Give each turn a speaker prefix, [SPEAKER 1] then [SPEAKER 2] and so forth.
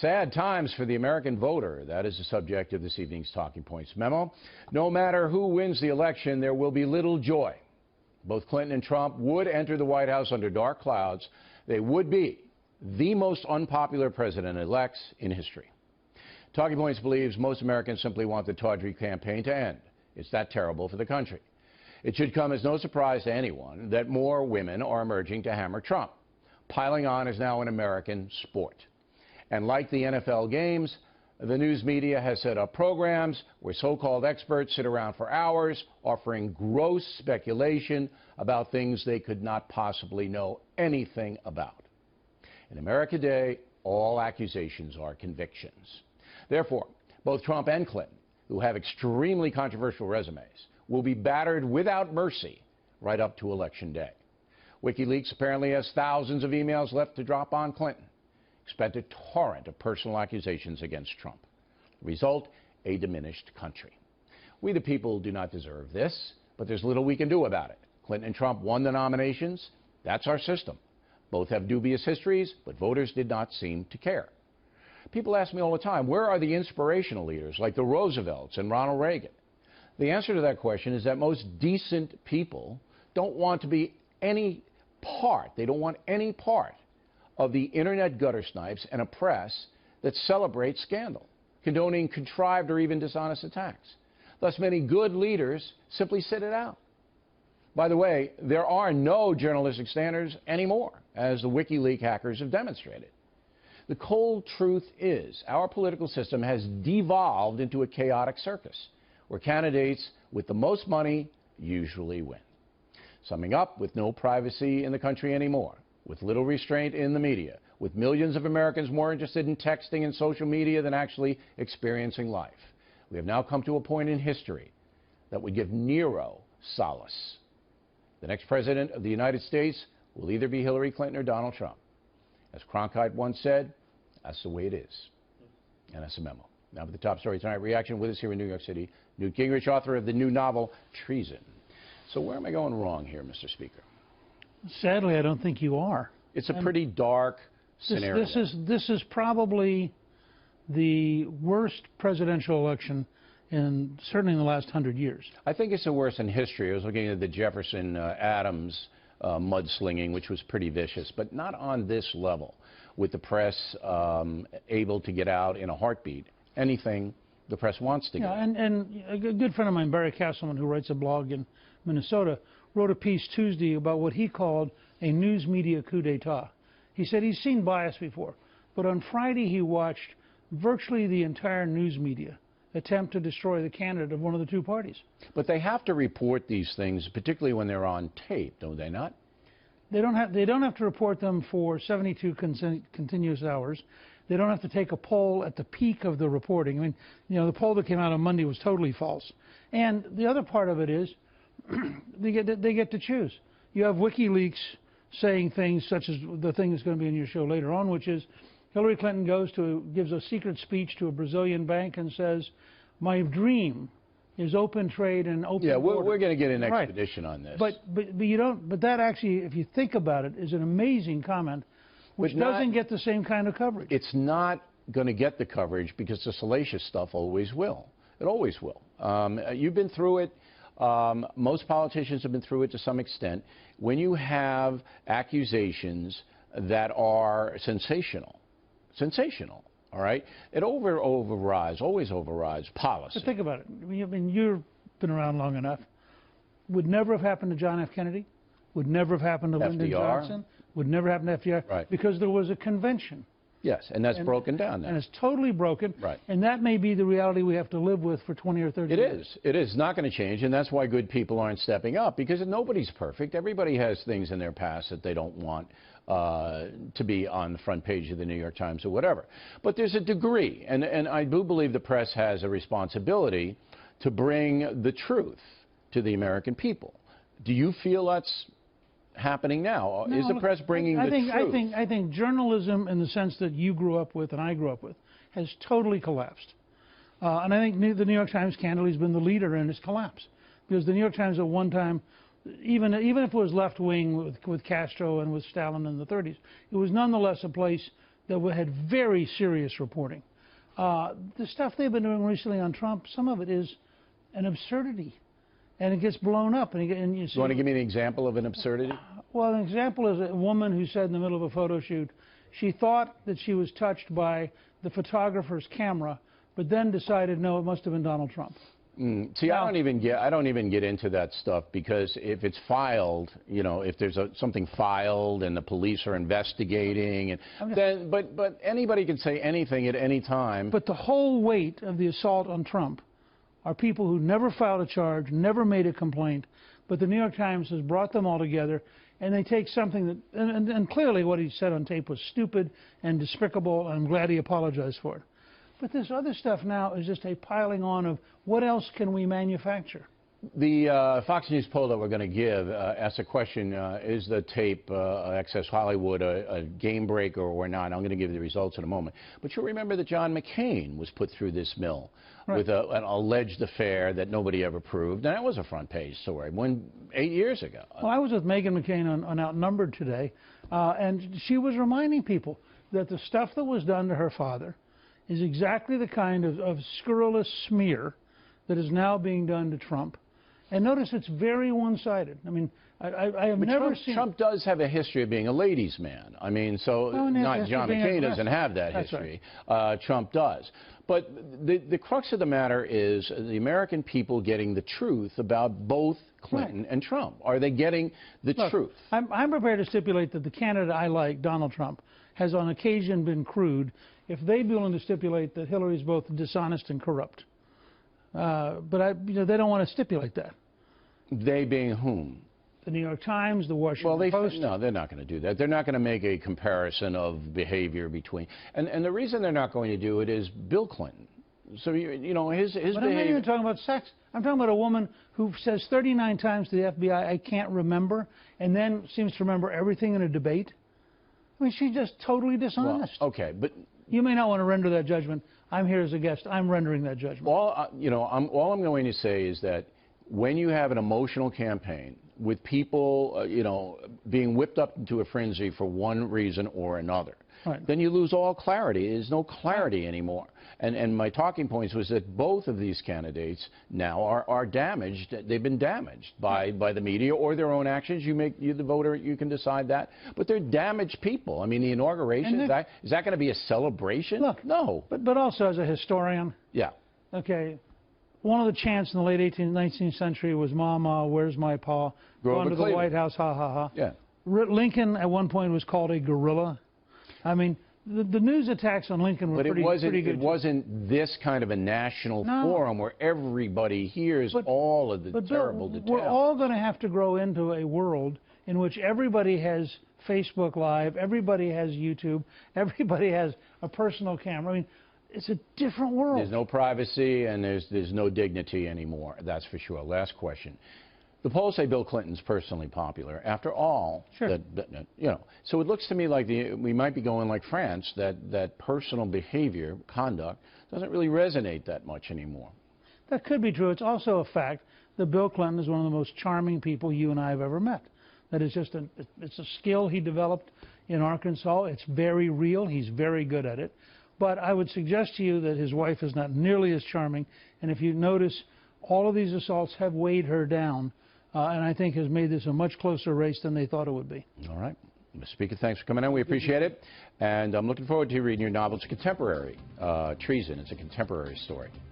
[SPEAKER 1] Sad times for the American voter. That is the subject of this evening's Talking Points memo. No matter who wins the election, there will be little joy. Both Clinton and Trump would enter the White House under dark clouds. They would be the most unpopular president-elects in history. Talking Points believes most Americans simply want the tawdry campaign to end. It's that terrible for the country. It should come as no surprise to anyone that more women are emerging to hammer Trump. Piling on is now an American sport. And like the NFL games, the news media has set up programs where so-called experts sit around for hours offering gross speculation about things they could not possibly know anything about. In America today, all accusations are convictions. Therefore, both Trump and Clinton, who have extremely controversial resumes, will be battered without mercy right up to Election Day. WikiLeaks apparently has thousands of emails left to drop on Clinton. Expect a torrent of personal accusations against Trump. The result, a diminished country. We the people do not deserve this, but there's little we can do about it. Clinton and Trump won the nominations. That's our system. Both have dubious histories, but voters did not seem to care. People ask me all the time, where are the inspirational leaders like the Roosevelts and Ronald Reagan? The answer to that question is that most decent people don't want to be any part, they don't want any part of the internet gutter snipes and a press that celebrates scandal, condoning contrived or even dishonest attacks. Thus, many good leaders simply sit it out. By the way, there are no journalistic standards anymore, as the WikiLeaks hackers have demonstrated. The cold truth is our political system has devolved into a chaotic circus where candidates with the most money usually win. Summing up, with no privacy in the country anymore, with little restraint in the media, with millions of Americans more interested in texting and social media than actually experiencing life, we have now come to a point in history that would give Nero solace. The next president of the United States will either be Hillary Clinton or Donald Trump. As Cronkite once said, that's the way it is. And that's a memo. Now for the top story tonight, reaction with us here in New York City, Newt Gingrich, author of the new novel, Treason. So where am I going wrong here, Mr. Speaker?
[SPEAKER 2] Sadly, I don't think you are.
[SPEAKER 1] It's a pretty dark scenario.
[SPEAKER 2] This is probably the worst presidential election certainly in the last 100 years.
[SPEAKER 1] I think it's the worst in history. I was looking at the Jefferson-Adams mudslinging, which was pretty vicious, but not on this level, with the press able to get out in a heartbeat anything the press wants to get.
[SPEAKER 2] And a good friend of mine, Barry Castleman, who writes a blog in Minnesota, wrote a piece Tuesday about what he called a news media coup d'etat. He said he's seen bias before, but on Friday he watched virtually the entire news media attempt to destroy the candidate of one of the two parties.
[SPEAKER 1] But they have to report these things, particularly when they're on tape, don't they not?
[SPEAKER 2] They don't have to report them for 72 continuous hours. They don't have to take a poll at the peak of the reporting. I mean, you know, the poll that came out on Monday was totally false. And the other part of it is they get to choose. You have WikiLeaks saying things such as the thing that's going to be in your show later on, which is Hillary Clinton gives a secret speech to a Brazilian bank and says, "My dream is open trade and open border."
[SPEAKER 1] We're going to get an expedition on this.
[SPEAKER 2] But you don't. But that actually, if you think about it, is an amazing comment, which doesn't get the same kind of coverage.
[SPEAKER 1] It's not going to get the coverage because the salacious stuff always will. It always will. You've been through it. Most politicians have been through it to some extent. When you have accusations that are sensational, all right, it always overrides policy.
[SPEAKER 2] But think about it. I mean, you've been around long enough. Would never have happened to John F. Kennedy. Would never have happened to Lyndon Johnson. Would never happen to FDR.
[SPEAKER 1] Right.
[SPEAKER 2] Because there was a convention.
[SPEAKER 1] Yes, and that's broken down now.
[SPEAKER 2] And it's totally broken.
[SPEAKER 1] Right.
[SPEAKER 2] And that may be the reality we have to live with for 20 or 30 years.
[SPEAKER 1] It is not going to change, and that's why good people aren't stepping up, because nobody's perfect. Everybody has things in their past that they don't want to be on the front page of the New York Times or whatever. But there's a degree, and I do believe the press has a responsibility to bring the truth to the American people. Do you feel that's happening now?
[SPEAKER 2] No,
[SPEAKER 1] is the press bringing the truth?
[SPEAKER 2] I think journalism, in the sense that you grew up with and I grew up with, has totally collapsed. And I think the New York Times candidly has been the leader in its collapse. Because the New York Times at one time, even if it was left-wing with Castro and with Stalin in the 30s, it was nonetheless a place that had very serious reporting. The stuff they've been doing recently on Trump, some of it is an absurdity, and it gets blown up. And you
[SPEAKER 1] want to give me an example of an absurdity?
[SPEAKER 2] Well, an example is a woman who said in the middle of a photo shoot she thought that she was touched by the photographer's camera, but then decided, no, it must have been Donald Trump.
[SPEAKER 1] See, I don't even get into that stuff, because if it's filed, you know, if there's something filed and the police are investigating, and but anybody can say anything at any time.
[SPEAKER 2] But the whole weight of the assault on Trump are people who never filed a charge, never made a complaint, but the New York Times has brought them all together, and they take something that, and clearly what he said on tape was stupid and despicable, and I'm glad he apologized for it. But this other stuff now is just a piling on of what else can we manufacture?
[SPEAKER 1] The Fox News poll that we're going to give asks a question, is the tape Access Hollywood a game breaker or not? I'm going to give you the results in a moment. But you'll remember that John McCain was put through this mill with an alleged affair that nobody ever proved. And that was a front page story 8 years ago. Well,
[SPEAKER 2] I was with Meghan McCain on Outnumbered today, and she was reminding people that the stuff that was done to her father is exactly the kind of scurrilous smear that is now being done to Trump. And notice it's very one-sided. I mean, I have never seen...
[SPEAKER 1] Trump does have a history of being a ladies' man. I mean, so not John McCain doesn't have that history. Right. Trump does. But the crux of the matter is the American people getting the truth about both Clinton and Trump. Are they getting the truth?
[SPEAKER 2] I'm prepared to stipulate that the candidate I like, Donald Trump, has on occasion been crude, if they'd be willing to stipulate that Hillary's both dishonest and corrupt. But they don't want to stipulate that.
[SPEAKER 1] They being whom?
[SPEAKER 2] The New York Times, the Washington Post.
[SPEAKER 1] No, they're not going to do that. They're not going to make a comparison of behavior between. And the reason they're not going to do it is Bill Clinton. So, you know, his behavior.
[SPEAKER 2] But I'm not even talking about sex. I'm talking about a woman who says 39 times to the FBI, I can't remember, and then seems to remember everything in a debate. I mean, she's just totally dishonest.
[SPEAKER 1] Well, okay, but...
[SPEAKER 2] You may not want to render that judgment. I'm here as a guest. I'm rendering that judgment.
[SPEAKER 1] All I'm going to say is that when you have an emotional campaign with people, being whipped up into a frenzy for one reason or another, then you lose all clarity. There's no clarity anymore. And my talking points was that both of these candidates now are damaged. They've been damaged by the media or their own actions. You the voter, you can decide that. But they're damaged people. I mean, the inauguration, is that going to be a celebration?
[SPEAKER 2] Look,
[SPEAKER 1] no.
[SPEAKER 2] But also as a historian.
[SPEAKER 1] Yeah.
[SPEAKER 2] Okay. One of the chants in the late 18th, 19th century was, Mama, where's my pa? Going to the White House, ha, ha, ha.
[SPEAKER 1] Yeah.
[SPEAKER 2] Lincoln at one point was called a guerrilla. I mean, the news attacks on Lincoln were pretty good.
[SPEAKER 1] It wasn't this kind of a national forum where everybody hears all of the terrible details.
[SPEAKER 2] We're all going to have to grow into a world in which everybody has Facebook Live, everybody has YouTube, everybody has a personal camera. I mean, it's a different world.
[SPEAKER 1] There's no privacy and there's no dignity anymore. That's for sure. Last question. The polls say Bill Clinton's personally popular. After all,
[SPEAKER 2] sure.
[SPEAKER 1] So it looks to me like we might be going like France, that personal behavior, conduct, doesn't really resonate that much anymore.
[SPEAKER 2] That could be true. It's also a fact that Bill Clinton is one of the most charming people you and I have ever met. That is just it's a skill he developed in Arkansas. It's very real. He's very good at it. But I would suggest to you that his wife is not nearly as charming. And if you notice, all of these assaults have weighed her down. And I think has made this a much closer race than they thought it would be.
[SPEAKER 1] All right. Mr. Speaker, thanks for coming on. We appreciate it. And I'm looking forward to reading your novel. It's a contemporary, Treason. It's a contemporary story.